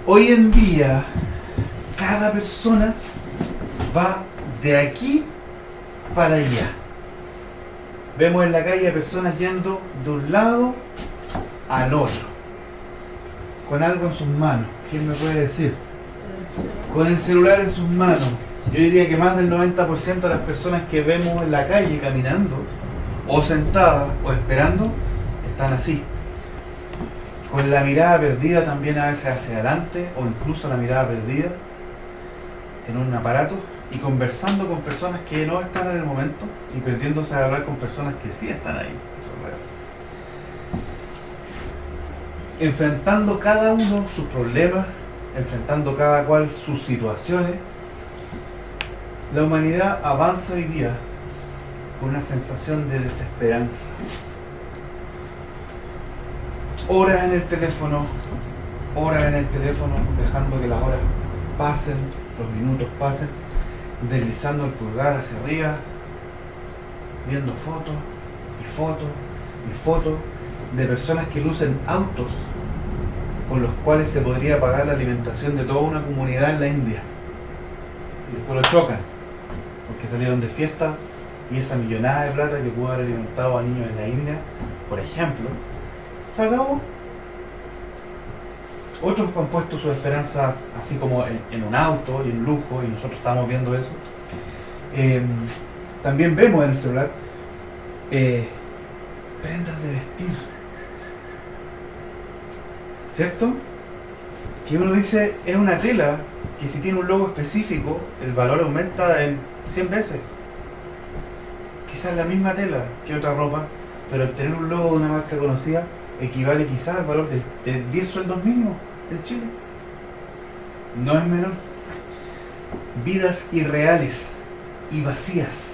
Hoy en día, cada persona va de aquí para allá. Vemos en la calle a personas yendo de un lado al otro, con algo en sus manos. ¿Quién me puede decir? Con el celular en sus manos. Yo diría que más del 90% de las personas que vemos en la calle caminando, o sentadas, o esperando, están así. Con la mirada perdida también a veces hacia adelante, o incluso la mirada perdida en un aparato, y conversando con personas que no están en el momento, y perdiéndose a hablar con personas que sí están ahí. Eso es real. Enfrentando cada uno sus problemas, enfrentando cada cual sus situaciones, la humanidad avanza hoy día con una sensación de desesperanza. Horas en el teléfono, dejando que las horas pasen, los minutos pasen, deslizando el pulgar hacia arriba, viendo fotos y fotos y fotos de personas que lucen autos con los cuales se podría pagar la alimentación de toda una comunidad en la India, y después lo chocan porque salieron de fiesta y esa millonada de plata que pudo haber alimentado a niños en la India, por ejemplo, se acabó. Otros han puesto su esperanza así como en un auto y en lujo, y nosotros estamos viendo eso. También vemos en el celular prendas de vestir, ¿cierto? Que uno dice, es una tela que si tiene un logo específico, el valor aumenta en 100 veces. Quizás la misma tela que otra ropa, pero el tener un logo de una marca conocida equivale quizás al valor de 10 sueldos mínimos en Chile. No es menor. Vidas irreales y vacías,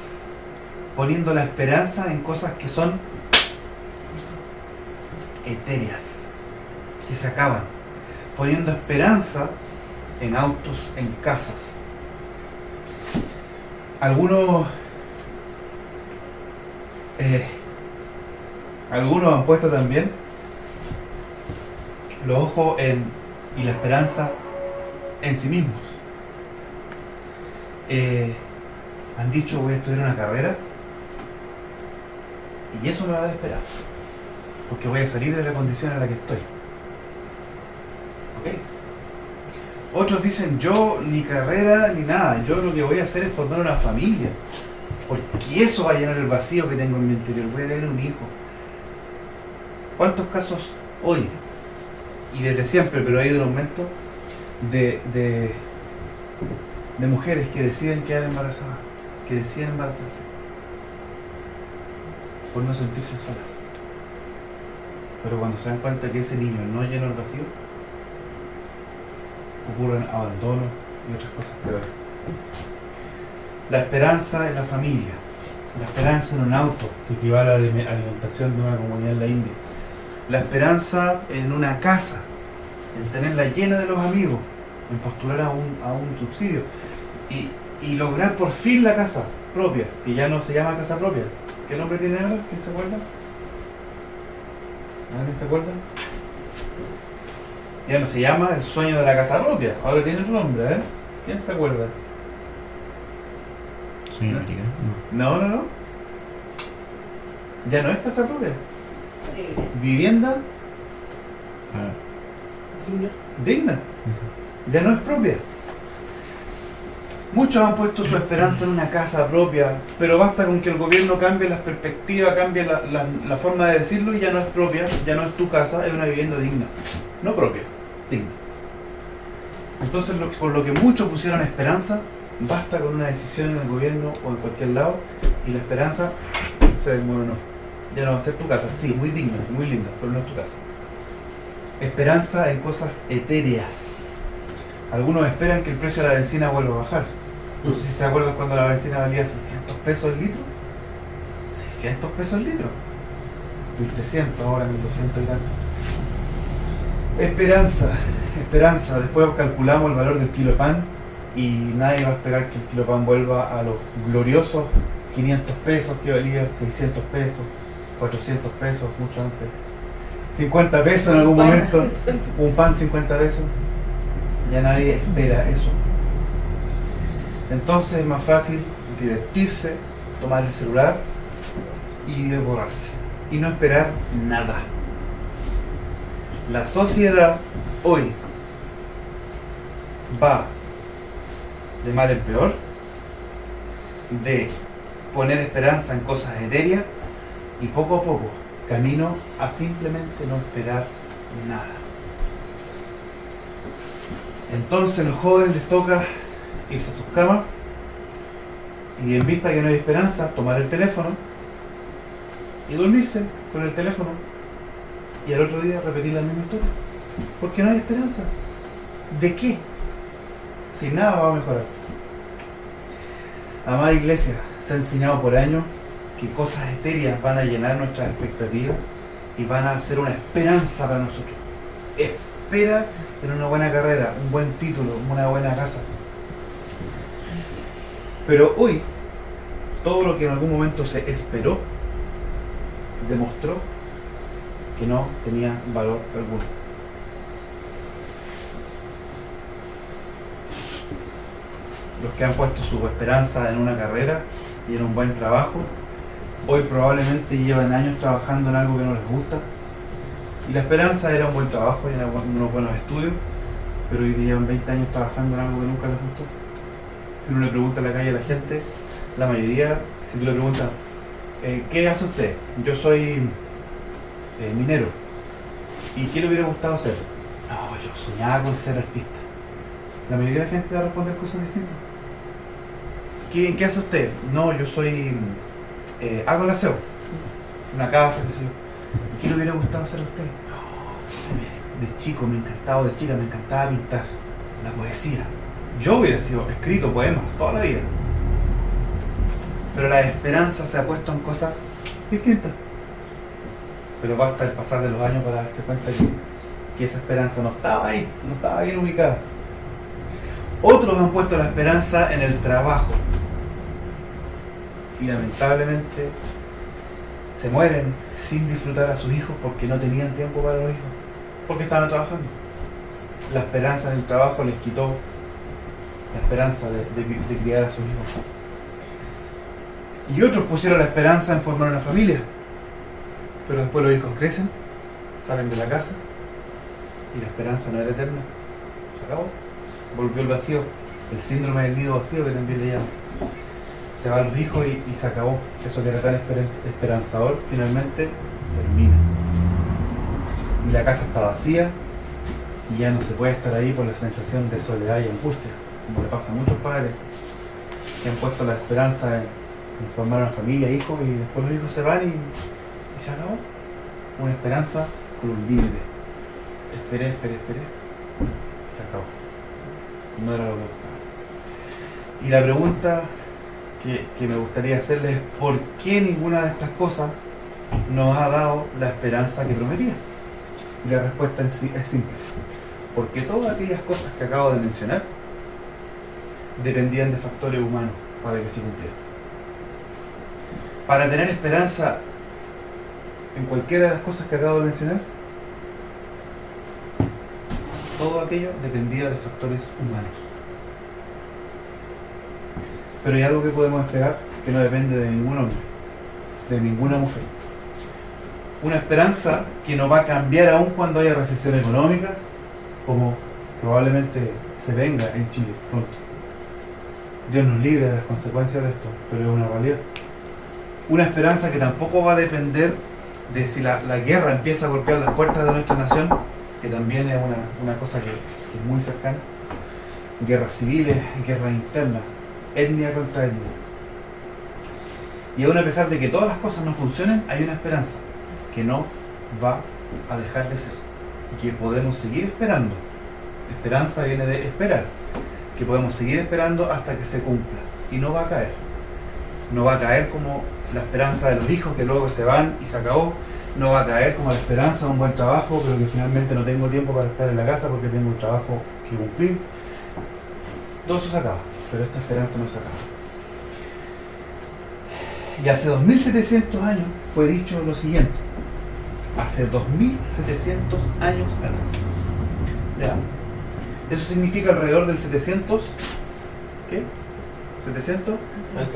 poniendo la esperanza en cosas que son etéreas, que se acaban, poniendo esperanza en autos, en casas. Algunos han puesto también los ojos y la esperanza en sí mismos. Han dicho, voy a estudiar una carrera y eso me va a dar esperanza, porque voy a salir de la condición en la que estoy. ¿Ok? Otros dicen, yo ni carrera ni nada, yo lo que voy a hacer es formar una familia, porque eso va a llenar el vacío que tengo en mi interior, voy a tener un hijo. ¿Cuántos casos hoy, y desde siempre, pero ha ido en aumento, de mujeres que deciden quedar embarazadas, que deciden embarazarse por no sentirse solas? Pero cuando se dan cuenta que ese niño no llena el vacío, ocurren abandonos y otras cosas peores. La esperanza en la familia, la esperanza en un auto, que equivale a la alimentación de una comunidad en la India, la esperanza en una casa, en tenerla llena de los amigos, en postular a un subsidio y lograr por fin la casa propia, que ya no se llama casa propia. ¿Qué nombre tiene ahora? ¿Quién se acuerda? ¿Alguien se acuerda? Ya no se llama el sueño de la casa propia, ahora tiene otro nombre, ¿eh? ¿Quién se acuerda? Sueño americano. No. Ya no es casa propia. Vivienda digna. Ya no es propia. Muchos han puesto su esperanza en una casa propia, pero basta con que el gobierno cambie las perspectivas, cambie la forma de decirlo, y ya no es propia, ya no es tu casa, es una vivienda digna. No propia, digna. Entonces, por lo que muchos pusieron esperanza, basta con una decisión en el gobierno o en cualquier lado, y la esperanza se desmoronó. Ya no va a ser tu casa. Sí, muy digna, muy linda, pero no es tu casa. Esperanza en cosas etéreas. Algunos esperan que el precio de la benzina vuelva a bajar. No sé si se acuerdan cuando la benzina valía 600 pesos el litro. 600 pesos el litro. 1300, ahora 1200 y tanto. Esperanza. Después calculamos el valor del kilo de pan y nadie va a esperar que el kilo de pan vuelva a los gloriosos 500 pesos que valía, 600 pesos, 400 pesos, mucho antes. 50 pesos en algún momento, un pan 50 pesos. Ya nadie espera eso. Entonces es más fácil divertirse, tomar el celular y borrarse. Y no esperar nada. La sociedad hoy va de mal en peor, de poner esperanza en cosas etéreas y poco a poco camino a simplemente no esperar nada. Entonces a los jóvenes les toca irse a sus camas y en vista que no hay esperanza, tomar el teléfono y dormirse con el teléfono y al otro día repetir la misma historia. Porque no hay esperanza. ¿De qué? Si nada va a mejorar. Amada Iglesia, se ha enseñado por años que cosas etéreas van a llenar nuestras expectativas y van a ser una esperanza para nosotros. Espera en una buena carrera, un buen título, una buena casa. Pero hoy, todo lo que en algún momento se esperó, demostró que no tenía valor alguno. Los que han puesto su esperanza en una carrera y en un buen trabajo, hoy probablemente llevan años trabajando en algo que no les gusta. Y la esperanza era un buen trabajo y unos buenos estudios, pero hoy llevan 20 años trabajando en algo que nunca les gustó. Si uno le pregunta en la calle a la gente, la mayoría, si tú le preguntas, ¿qué hace usted? Yo soy minero. ¿Y qué le hubiera gustado ser? No, yo soñaba con ser artista. La mayoría de la gente va a responder cosas distintas. ¿Qué hace usted? No, yo soy... hago el aseo. Una casa, qué sé yo. ¿Qué le hubiera gustado hacer a usted? No, de chico me encantaba, de chica me encantaba pintar. La poesía. Yo hubiera sido escrito poemas toda la vida. Pero la esperanza se ha puesto en cosas distintas. Pero basta el pasar de los años para darse cuenta que esa esperanza no estaba ahí, no estaba bien ubicada. Otros han puesto la esperanza en el trabajo. Y lamentablemente se mueren sin disfrutar a sus hijos porque no tenían tiempo para los hijos, porque estaban trabajando. La esperanza en el trabajo les quitó la esperanza de criar a sus hijos. Y otros pusieron la esperanza en formar una familia, pero después los hijos crecen, salen de la casa y la esperanza no era eterna. Se acabó. Volvió el vacío, el síndrome del nido vacío que también le llaman. Se van los hijos y se acabó. Eso que era tan esperanzador finalmente termina. Y la casa está vacía y ya no se puede estar ahí por la sensación de soledad y angustia, como le pasa a muchos padres que han puesto la esperanza en formar una familia, hijos, y después los hijos se van y se acabó. Una esperanza con un límite. Esperé. Y se acabó. No era lo que buscaba. Y la pregunta que me gustaría hacerles es ¿por qué ninguna de estas cosas nos ha dado la esperanza que prometía? Y la respuesta en sí es simple. Porque todas aquellas cosas que acabo de mencionar dependían de factores humanos para que se cumplieran. Para tener esperanza en cualquiera de las cosas que acabo de mencionar, todo aquello dependía de factores humanos. Pero hay algo que podemos esperar que no depende de ningún hombre, de ninguna mujer. Una esperanza que no va a cambiar aún cuando haya recesión económica, como probablemente se venga en Chile pronto. Dios nos libre de las consecuencias de esto, pero es una realidad. Una esperanza que tampoco va a depender de si la guerra empieza a golpear las puertas de nuestra nación, que también es una cosa que es muy cercana. Guerras civiles, guerras internas, etnia contra etnia. Y aún a pesar de que todas las cosas no funcionen, hay una esperanza que no va a dejar de ser y que podemos seguir esperando. Esperanza viene de esperar, que podemos seguir esperando hasta que se cumpla y no va a caer. No va a caer como la esperanza de los hijos que luego se van y se acabó. No va a caer como la esperanza de un buen trabajo, pero que finalmente no tengo tiempo para estar en la casa porque tengo un trabajo que cumplir. Todo eso se acaba, pero esta esperanza no se acaba. Y hace 2700 años fue dicho lo siguiente. Hace 2700 años atrás. Ya. Eso significa alrededor del 700, ¿qué? 700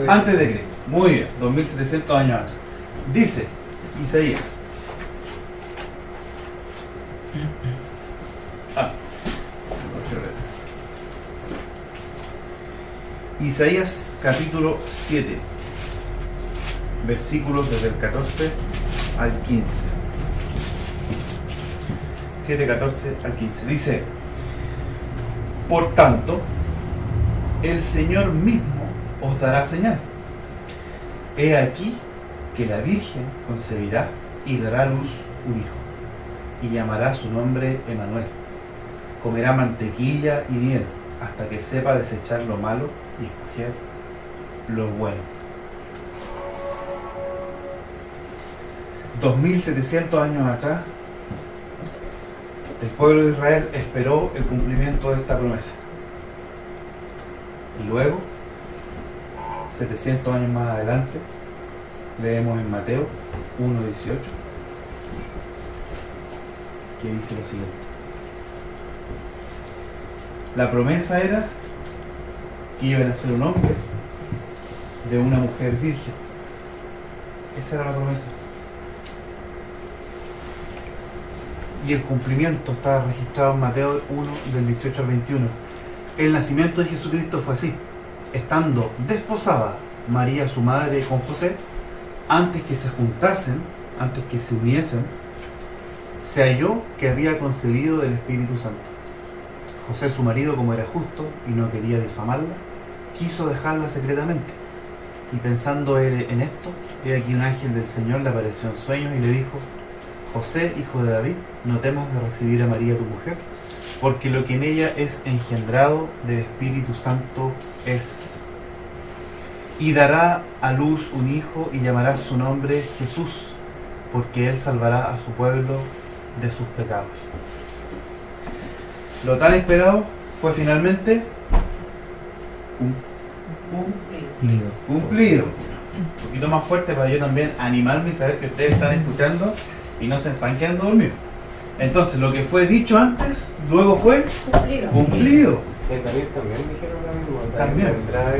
antes de Cristo. Muy bien, 2700 años atrás. Dice Isaías. Isaías capítulo 7, versículos desde el 14 al 15. 7, 14 al 15. Dice: por tanto, el Señor mismo os dará señal. He aquí que la Virgen concebirá y dará a luz un hijo, y llamará su nombre Emanuel. Comerá mantequilla y miel, hasta que sepa desechar lo malo y escoger lo bueno. 2700 años atrás, el pueblo de Israel esperó el cumplimiento de esta promesa. Y luego, 700 años más adelante, leemos en Mateo 1:18, que dice lo siguiente. La promesa era que iba a nacer un hombre de una mujer virgen. Esa era la promesa. Y el cumplimiento está registrado en Mateo 1, del 18 al 21. El nacimiento de Jesucristo fue así. Estando desposada María, su madre, con José, antes que se juntasen, antes que se uniesen, se halló que había concebido del Espíritu Santo. José, su marido, como era justo y no quería difamarla, quiso dejarla secretamente. Y pensando él en esto, he aquí un ángel del Señor le apareció en sueños y le dijo: José, hijo de David, no temas de recibir a María tu mujer, porque lo que en ella es engendrado del Espíritu Santo es. Y dará a luz un hijo y llamará su nombre Jesús, porque él salvará a su pueblo de sus pecados. Lo tan esperado fue finalmente cumplido. Un poquito más fuerte para yo también animarme y saber que ustedes están escuchando y no se están quedando dormidos. Entonces, lo que fue dicho antes, luego fue cumplido. En Daniel también dijeron lo mismo. También. Vendrá ¿cómo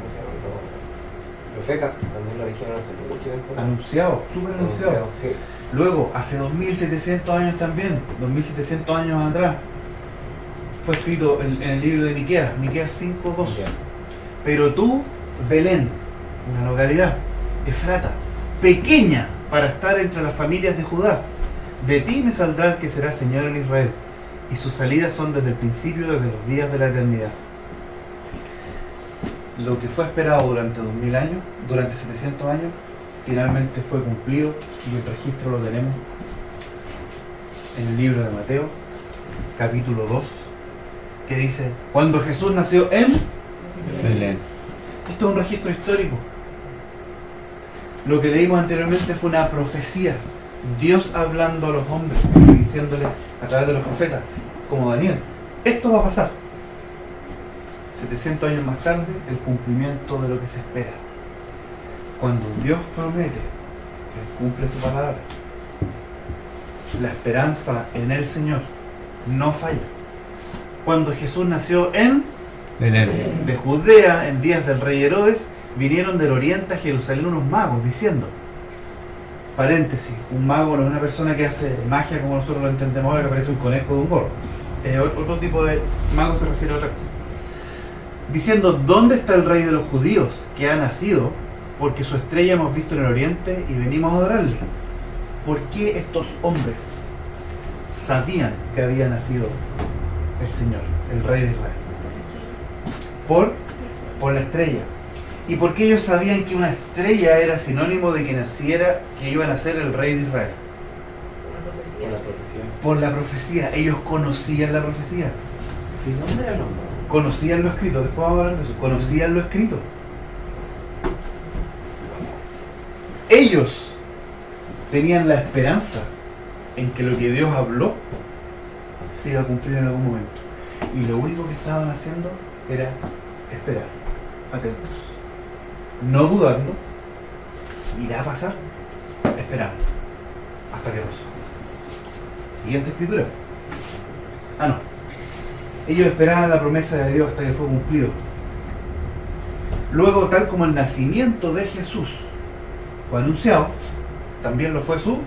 se llama? Los profetas también lo dijeron hace mucho tiempo. Anunciado, súper anunciado. Sí. Luego, hace 2700 años también, 2700 años atrás, fue escrito en el libro de Miqueas 5:2. Pero tú, Belén, una localidad, Efrata, pequeña para estar entre las familias de Judá, de ti me saldrá el que será Señor en Israel, y sus salidas son desde el principio, desde los días de la eternidad. Lo que fue esperado durante 2000 años, durante 700 años, finalmente fue cumplido, y el registro lo tenemos en el libro de Mateo, capítulo 2, que dice: cuando Jesús nació en Belén. Esto es un registro histórico. Lo que leímos anteriormente fue una profecía. Dios hablando a los hombres, diciéndole a través de los profetas, como Daniel: esto va a pasar. 700 años más tarde, el cumplimiento de lo que se espera. Cuando Dios promete, Él cumple su palabra. La esperanza en el Señor no falla. Cuando Jesús nació en Belén. de Judea, en días del rey Herodes, vinieron del oriente a Jerusalén unos magos diciendo, paréntesis, un mago no es una persona que hace magia como nosotros lo entendemos ahora, que parece un conejo de un gorro. Otro tipo de mago se refiere a otra cosa. Diciendo: ¿dónde está el rey de los judíos que ha nacido? Porque su estrella hemos visto en el oriente y venimos a adorarle. ¿Por qué estos hombres sabían que había nacido el Señor, el rey de Israel? Por la estrella. ¿Y por qué ellos sabían que una estrella era sinónimo de que naciera, que iba a nacer el rey de Israel? Por la profecía. Ellos conocían la profecía. ¿Y dónde era el nombre? Conocían lo escrito. Después vamos a hablar de eso. Conocían lo escrito. Ellos tenían la esperanza en que lo que Dios habló se iba a cumplir en algún momento. Y lo único que estaban haciendo era esperar, atentos, no dudando, irá a pasar, esperando, hasta que pasó. Siguiente escritura. Ah, no. Ellos esperaban la promesa de Dios hasta que fue cumplido. Luego, tal como el nacimiento de Jesús fue anunciado, también lo fue su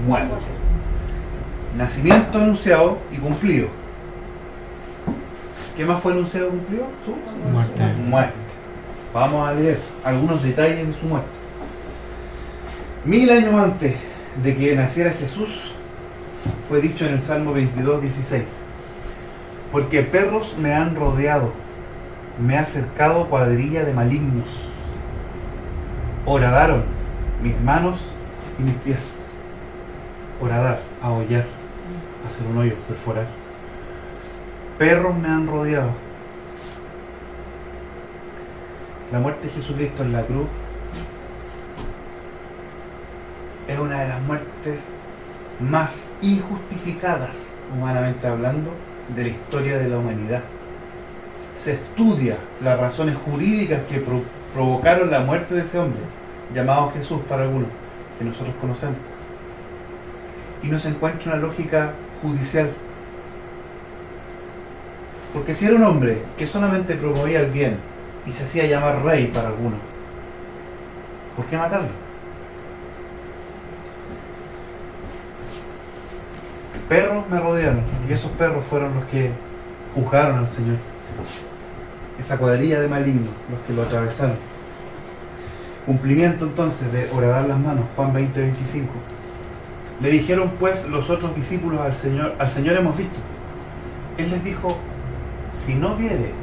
muerte. Nacimiento anunciado y cumplido. ¿Qué más fue anunciado y cumplido? Su muerte. Vamos a leer algunos detalles de su muerte. 1000 años antes de que naciera Jesús, fue dicho en el Salmo 22:16: porque perros me han rodeado, me ha cercado cuadrilla de malignos. Horadaron mis manos y mis pies. Horadar, ahollar, hacer un hoyo, perforar. Perros me han rodeado. La muerte de Jesucristo en la cruz es una de las muertes más injustificadas, humanamente hablando, de la historia de la humanidad. Se estudia las razones jurídicas que provocaron la muerte de ese hombre, llamado Jesús para algunos, que nosotros conocemos. Y no se encuentra una lógica judicial. Porque si era un hombre que solamente promovía el bien y se hacía llamar rey para algunos, ¿por qué matarlo? Perros me rodearon, y esos perros fueron los que juzgaron al Señor. Esa cuadrilla de malignos, los que lo atravesaron. Cumplimiento entonces de horadar las manos, Juan 20:25. Le dijeron pues los otros discípulos al Señor hemos visto. Él les dijo: si no viere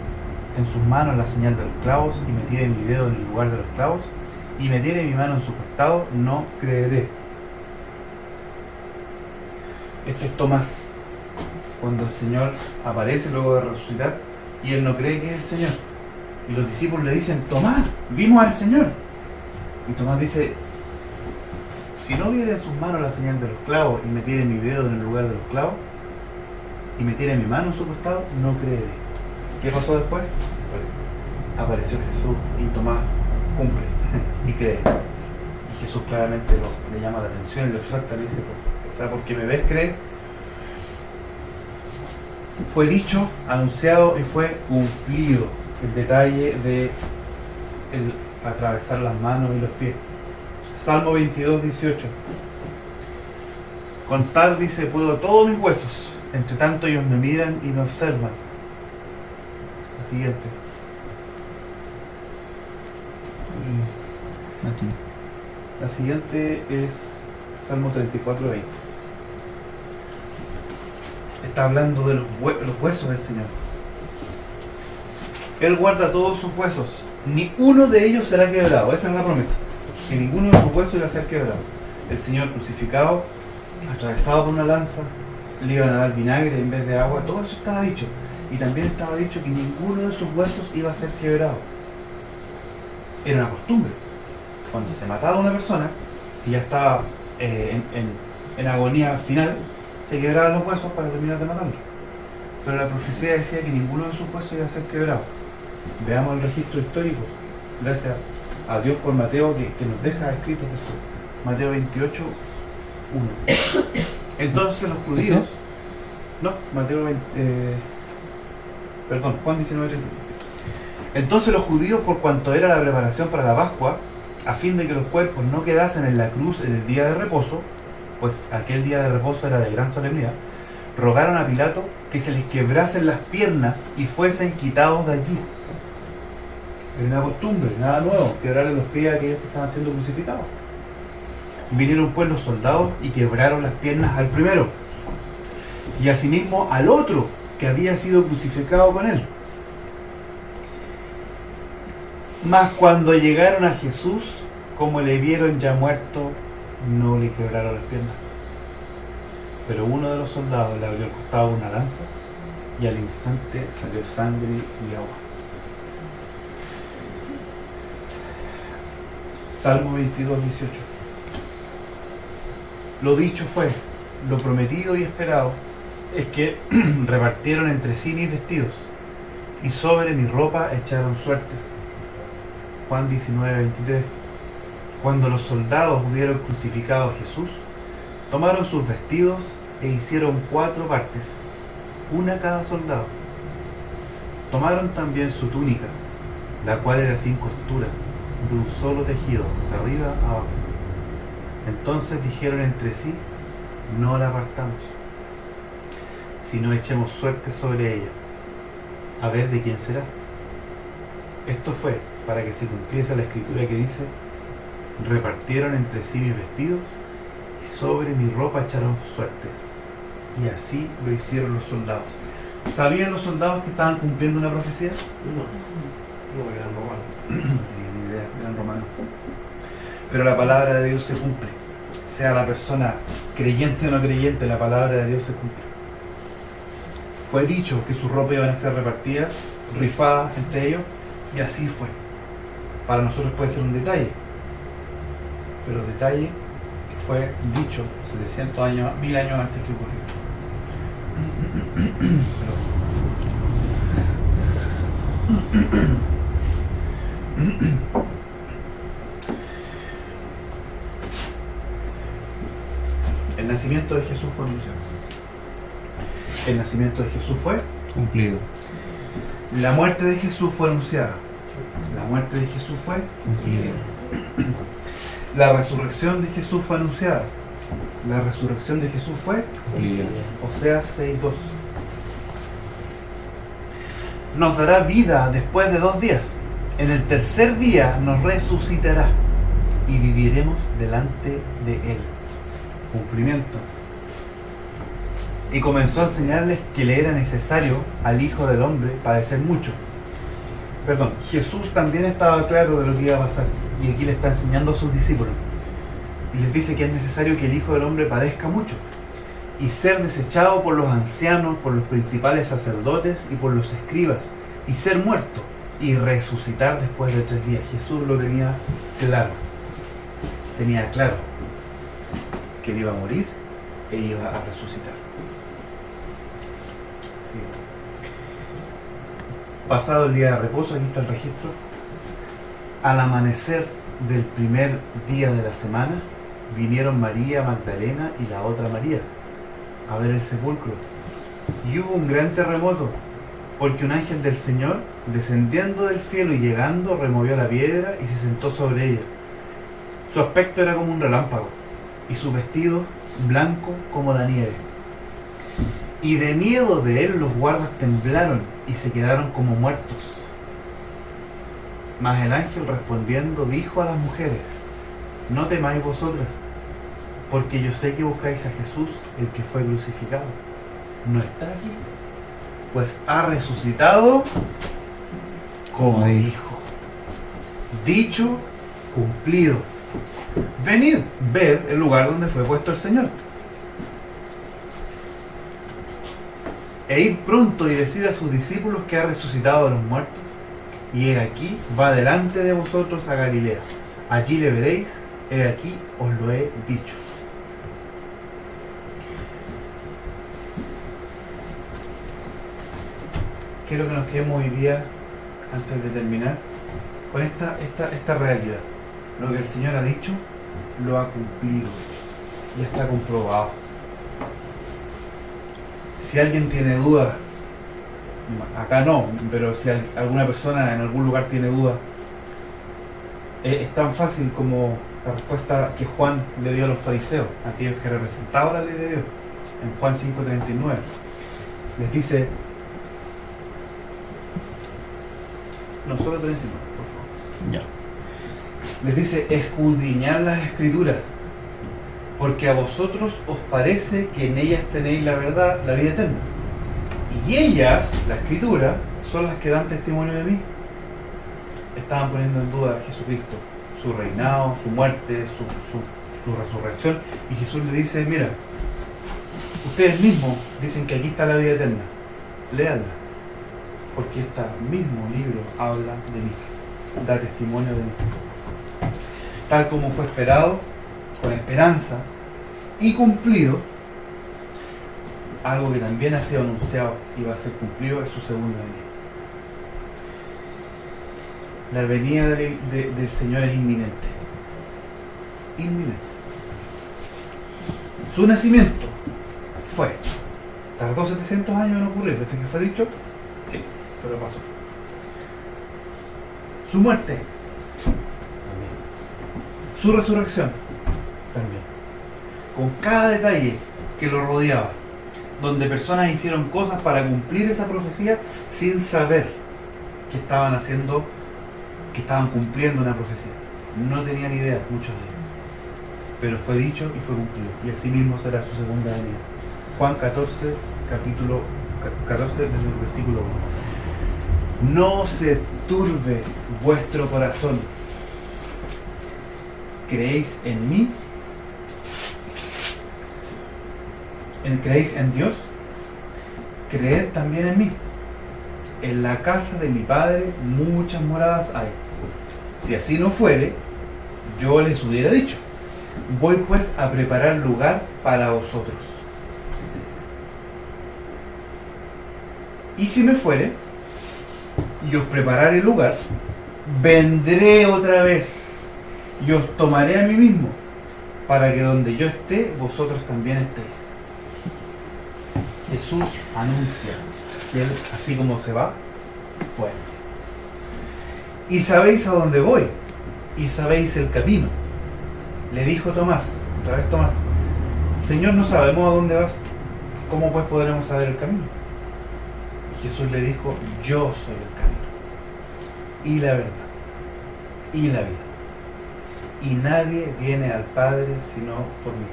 en sus manos la señal de los clavos, y metiere mi dedo en el lugar de los clavos, y metiere mi mano en su costado, no creeré. Este es Tomás, cuando el Señor aparece luego de resucitar, y él no cree que es el Señor. Y los discípulos le dicen: Tomás, vimos al Señor. Y Tomás dice: si no viere en sus manos la señal de los clavos, y metiere mi dedo en el lugar de los clavos, y metiere mi mano en su costado, no creeré. ¿Qué pasó después? Apareció Jesús, y Tomás cumple y cree. Y Jesús claramente le llama la atención y lo exhorta, le dice: o sea, porque me ves, crees. Fue dicho, anunciado y fue cumplido el detalle de el atravesar las manos y los pies. Salmo 22:18. Contar, dice, puedo todos mis huesos, entre tanto ellos me miran y me observan. La siguiente. La siguiente es Salmo 34:20. Está hablando de los huesos del Señor. Él guarda todos sus huesos, ni uno de ellos será quebrado. Esa es la promesa, que ninguno de sus huesos iba a ser quebrado. El Señor crucificado, atravesado por una lanza, le iban a dar vinagre en vez de agua. Todo eso estaba dicho. Y también estaba dicho que ninguno de sus huesos iba a ser quebrado. Era una costumbre. Cuando se mataba a una persona y ya estaba en agonía final, se quebraban los huesos para terminar de matarlo. Pero la profecía decía que ninguno de sus huesos iba a ser quebrado. Veamos el registro histórico. Gracias a Dios por Mateo, que nos deja escritos esto. Mateo 28:1. Entonces los judíos... No, Mateo 20... Juan 19:30. Entonces los judíos, por cuanto era la preparación para la Pascua, a fin de que los cuerpos no quedasen en la cruz en el día de reposo, pues aquel día de reposo era de gran solemnidad, rogaron a Pilato que se les quebrasen las piernas y fuesen quitados de allí. Era una costumbre, nada nuevo, quebrarle los pies a aquellos que estaban siendo crucificados. Vinieron pues los soldados y quebraron las piernas al primero, y asimismo al otro que había sido crucificado con él. Mas cuando llegaron a Jesús, como le vieron ya muerto, no le quebraron las piernas. Pero uno de los soldados le abrió el costado con una lanza, y al instante salió sangre y agua. Salmo 22:18. Lo dicho fue, lo prometido y esperado, es que repartieron entre sí mis vestidos, y sobre mi ropa echaron suertes. Juan 19:23. Cuando los soldados hubieron crucificado a Jesús, Tomaron sus vestidos e hicieron 4 partes, una a cada soldado. Tomaron también su túnica, la cual era sin costura, de un solo tejido, de arriba a abajo. Entonces dijeron entre sí: no la apartamos, sino echemos suerte sobre ella, a ver de quién será. Esto fue para que se cumpliese la escritura que dice: repartieron entre sí mis vestidos, y sobre mi ropa echaron suertes. Y así lo hicieron los soldados. ¿Sabían los soldados que estaban cumpliendo una profecía? No, eran romanos. No tenían ni idea, eran romanos. Pero la palabra de Dios se cumple. Sea la persona creyente o no creyente, la palabra de Dios se cumple. Fue dicho que sus ropas iban a ser repartidas, rifadas entre ellos, y así fue. Para nosotros puede ser un detalle, pero detalle que fue dicho 700 años, 1000 años antes que ocurrió. El nacimiento de Jesús fue anunciado. El nacimiento de Jesús fue Cumplido. La muerte de Jesús fue anunciada. La muerte de Jesús fue Cumplido. La resurrección de Jesús fue anunciada. La resurrección de Jesús fue Cumplido. Oseas 6:2. Nos dará vida después de 2 días. En el tercer día nos resucitará y viviremos delante de Él. Cumplimiento. Y comenzó a enseñarles que le era necesario al Hijo del Hombre padecer mucho. Perdón, Jesús también estaba claro de lo que iba a pasar. Y aquí le está enseñando a sus discípulos. Y les dice que es necesario que el Hijo del Hombre padezca mucho. Y ser desechado por los ancianos, por los principales sacerdotes y por los escribas. Y ser muerto y resucitar después de 3 días. Jesús lo tenía claro. Tenía claro que él iba a morir e iba a resucitar. Pasado el día de reposo, aquí está el registro. Al amanecer del primer día de la semana, vinieron María Magdalena y la otra María a ver el sepulcro. Y hubo un gran terremoto, porque un ángel del Señor, descendiendo del cielo y llegando, removió la piedra y se sentó sobre ella. Su aspecto era como un relámpago, y su vestido blanco como la nieve. Y de miedo de él los guardas temblaron y se quedaron como muertos. Mas el ángel respondiendo dijo a las mujeres: no temáis vosotras, porque yo sé que buscáis a Jesús, el que fue crucificado. No está aquí, pues ha resucitado como dijo. Dicho, cumplido. Venid, ved el lugar donde fue puesto el Señor. E id pronto y decid a sus discípulos que ha resucitado de los muertos, y he aquí, va delante de vosotros a Galilea. Allí le veréis, he aquí, os lo he dicho. Quiero que nos quedemos hoy día, antes de terminar, con esta realidad. Lo que el Señor ha dicho, lo ha cumplido. Ya está comprobado. Si alguien tiene dudas, acá no, pero si alguna persona en algún lugar tiene dudas, es tan fácil como la respuesta que Juan le dio a los fariseos, aquellos que representaban la ley de Dios, en Juan 5:39. Les dice, no, solo 39, por favor. Ya. Les dice: escudriñad las escrituras, porque a vosotros os parece que en ellas tenéis la verdad, la vida eterna. Y ellas, la escritura, son las que dan testimonio de mí. Estaban poniendo en duda a Jesucristo, su reinado, su muerte, su resurrección. Y Jesús le dice: mira, ustedes mismos dicen que aquí está la vida eterna. Léanla, porque este mismo libro habla de mí, da testimonio de mí. Tal como fue esperado, con esperanza y cumplido, algo que también ha sido anunciado y va a ser cumplido, es su segunda venida. La venida del Señor es inminente. Inminente. Su nacimiento fue, tardó 700 años en ocurrir, desde que fue dicho, sí, pero pasó. Su muerte, también. Su resurrección, también. Con cada detalle que lo rodeaba, donde personas hicieron cosas para cumplir esa profecía sin saber que estaban haciendo, que estaban cumpliendo una profecía. No tenían idea, muchos de ellos. Pero fue dicho y fue cumplido. Y así mismo será su segunda venida. Juan 14, capítulo 14, desde el versículo 1. No se turbe vuestro corazón. ¿Creéis en mí? ¿Creéis en Dios? Creed también en mí. En la casa de mi Padre muchas moradas hay. Si así no fuere, yo les hubiera dicho: voy pues a preparar lugar para vosotros. Y si me fuere y os prepararé lugar, vendré otra vez y os tomaré a mí mismo, para que donde yo esté, vosotros también estéis. Jesús anuncia que Él, así como se va, vuelve. Y sabéis a dónde voy, y sabéis el camino. Le dijo Tomás, otra vez Tomás: Señor, no sabemos a dónde vas, ¿cómo pues podremos saber el camino? Y Jesús le dijo: yo soy el camino, y la verdad, y la vida. Y nadie viene al Padre sino por mí.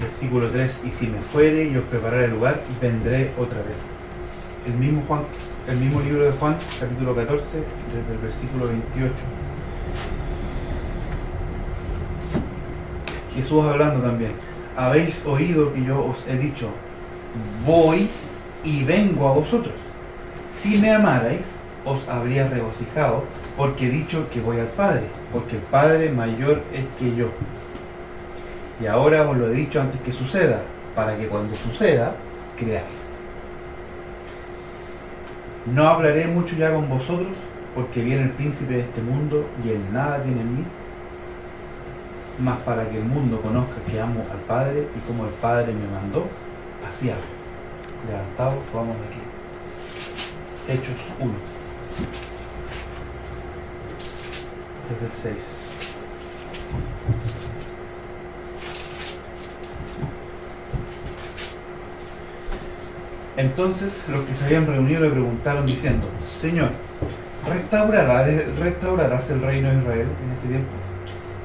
Versículo 3: y si me fuere y os prepararé el lugar, vendré otra vez. El mismo libro de Juan, capítulo 14, desde el versículo 28. Jesús hablando también: habéis oído que yo os he dicho: voy y vengo a vosotros. Si me amarais, os habría regocijado, porque he dicho que voy al Padre, porque el Padre mayor es que yo. Y ahora os lo he dicho antes que suceda, para que cuando suceda, creáis. No hablaré mucho ya con vosotros, porque viene el príncipe de este mundo, y él nada tiene en mí, mas para que el mundo conozca que amo al Padre, y como el Padre me mandó, así hago. Levantaos, vamos de aquí. Hechos 1. Desde el 6. Entonces los que se habían reunido le preguntaron diciendo: Señor, ¿restaurarás el reino de Israel en este tiempo?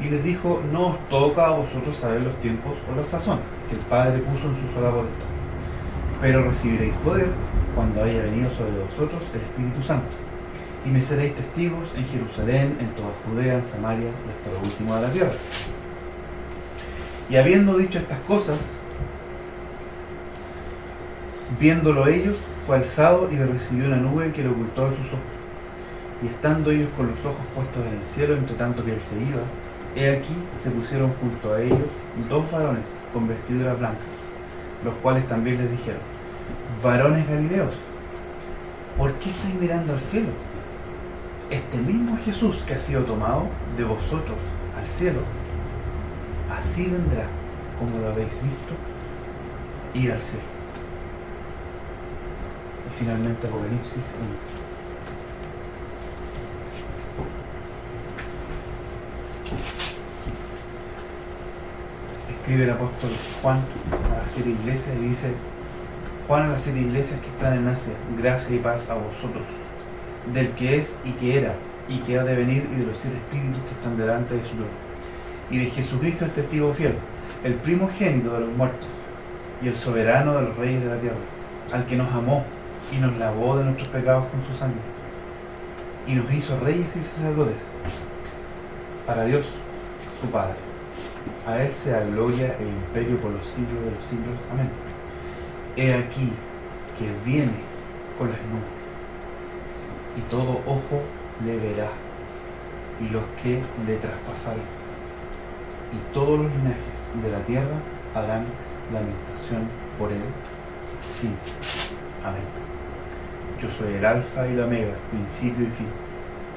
Y les dijo: no os toca a vosotros saber los tiempos o las sazones que el Padre puso en su sola potestad, pero recibiréis poder cuando haya venido sobre vosotros el Espíritu Santo, y me seréis testigos en Jerusalén, en toda Judea, en Samaria y hasta lo último de la tierra. Y habiendo dicho estas cosas, viéndolo ellos, fue alzado y le recibió una nube que le ocultó de sus ojos. Y estando ellos con los ojos puestos en el cielo, entre tanto que él se iba, he aquí se pusieron junto a ellos dos varones con vestiduras blancas, los cuales también les dijeron: varones galileos, ¿por qué estáis mirando al cielo? Este mismo Jesús que ha sido tomado de vosotros al cielo, así vendrá como lo habéis visto ir al cielo. Y finalmente Apocalipsis 1. Escribe el apóstol Juan a las 7 iglesias y dice: Juan a las 7 iglesias que están en Asia, gracia y paz a vosotros, del que es y que era y que ha de venir, y de los 7 espíritus que están delante de su trono, y de Jesucristo el testigo fiel, el primogénito de los muertos y el soberano de los reyes de la tierra, al que nos amó y nos lavó de nuestros pecados con su sangre, y nos hizo reyes y sacerdotes para Dios su Padre. A él sea gloria e imperio por los siglos de los siglos. Amén. He aquí que viene con las nubes, y todo ojo le verá, y los que le traspasaren, y todos los linajes de la tierra harán lamentación por él. Sí. Amén. Yo soy el alfa y la omega, principio y fin,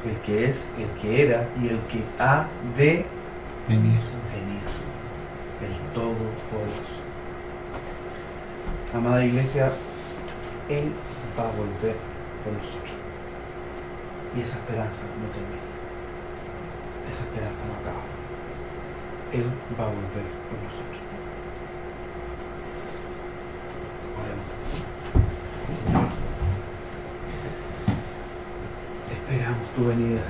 el que es, el que era y el que ha de Venir. venir, el Todopoderoso. Amada iglesia, Él va a volver por nosotros. Y esa esperanza no termina. Esa esperanza no acaba. Él va a volver por nosotros. Oremos. Señor, esperamos tu venida.